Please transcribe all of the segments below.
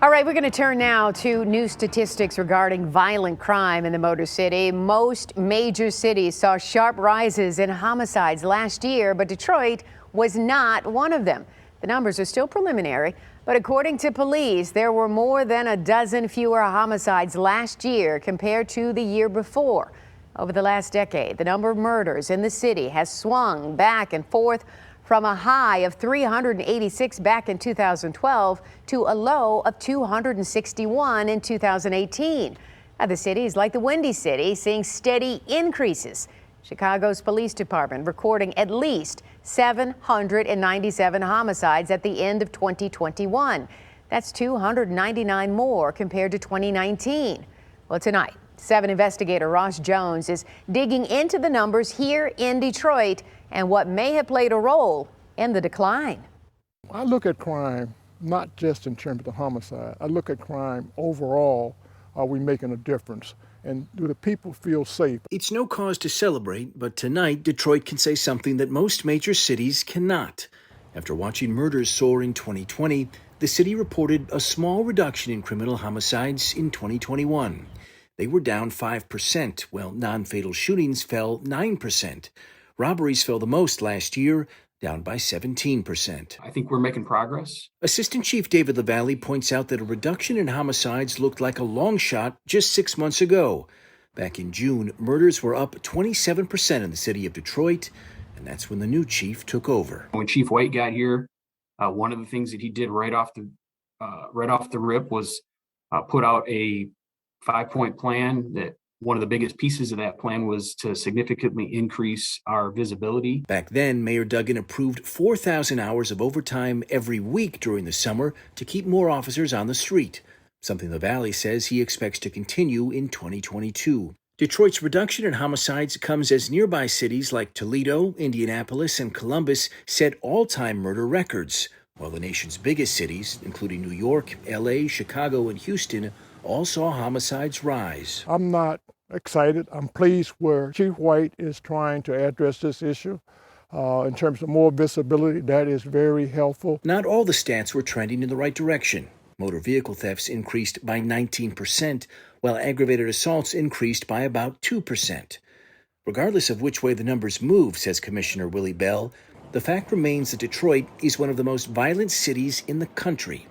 All right, we're going to turn now to new statistics regarding violent crime in the Motor City. Most major cities saw sharp rises in homicides last year, but Detroit was not one of them. The numbers are still preliminary, but according to police, there were more than a dozen fewer homicides last year compared to the year before. Over the last decade, the number of murders in the city has swung back and forth from a high of 386 back in 2012 to a low of 261 in 2018. The cities like the Windy City seeing steady increases. Chicago's police department recording at least 797 homicides at the end of 2021. That's 299 more compared to 2019. Well, tonight, 7 investigator Ross Jones is digging into the numbers here in Detroit and what may have played a role in the decline. I look at crime not just in terms of the homicide. I look at crime overall. Are we making a difference? And do the people feel safe? It's no cause to celebrate, but tonight Detroit can say something that most major cities cannot. After watching murders soar in 2020, the city reported a small reduction in criminal homicides in 2021. They were down 5%, while non-fatal shootings fell 9%. Robberies fell the most last year, down by 17%. I think we're making progress. Assistant Chief David LaValle points out that a reduction in homicides looked like a long shot just 6 months ago. Back in June, murders were up 27% in the city of Detroit, and that's when the new chief took over. When Chief White got here, one of the things that he did right off the rip was put out a 5-point plan. That one of the biggest pieces of that plan was to significantly increase our visibility. Back then, Mayor Duggan approved 4,000 hours of overtime every week during the summer to keep more officers on the street, something LaValle says he expects to continue in 2022. Detroit's reduction in homicides comes as nearby cities like Toledo, Indianapolis, and Columbus set all-time murder records, while the nation's biggest cities, including New York, LA, Chicago, and Houston, all saw homicides rise. I'm not excited. I'm pleased where Chief White is trying to address this issue. In terms of more visibility, that is very helpful. Not all the stats were trending in the right direction. Motor vehicle thefts increased by 19%, while aggravated assaults increased by about 2%. Regardless of which way the numbers move, says Commissioner Willie Bell, the fact remains that Detroit is one of the most violent cities in the country.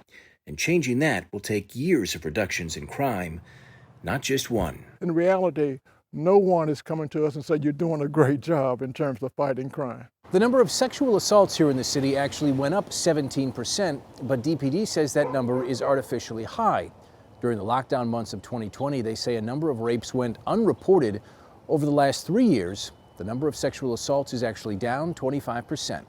And changing that will take years of reductions in crime, not just one. In reality, no one is coming to us and saying you're doing a great job in terms of fighting crime. The number of sexual assaults here in the city actually went up 17%, but DPD says that number is artificially high. During the lockdown months of 2020, they say a number of rapes went unreported. Over the last 3 years, the number of sexual assaults is actually down 25%.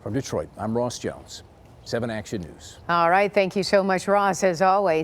From Detroit, I'm Ross Jones, 7 Action News. All right, thank you so much, Ross, as always.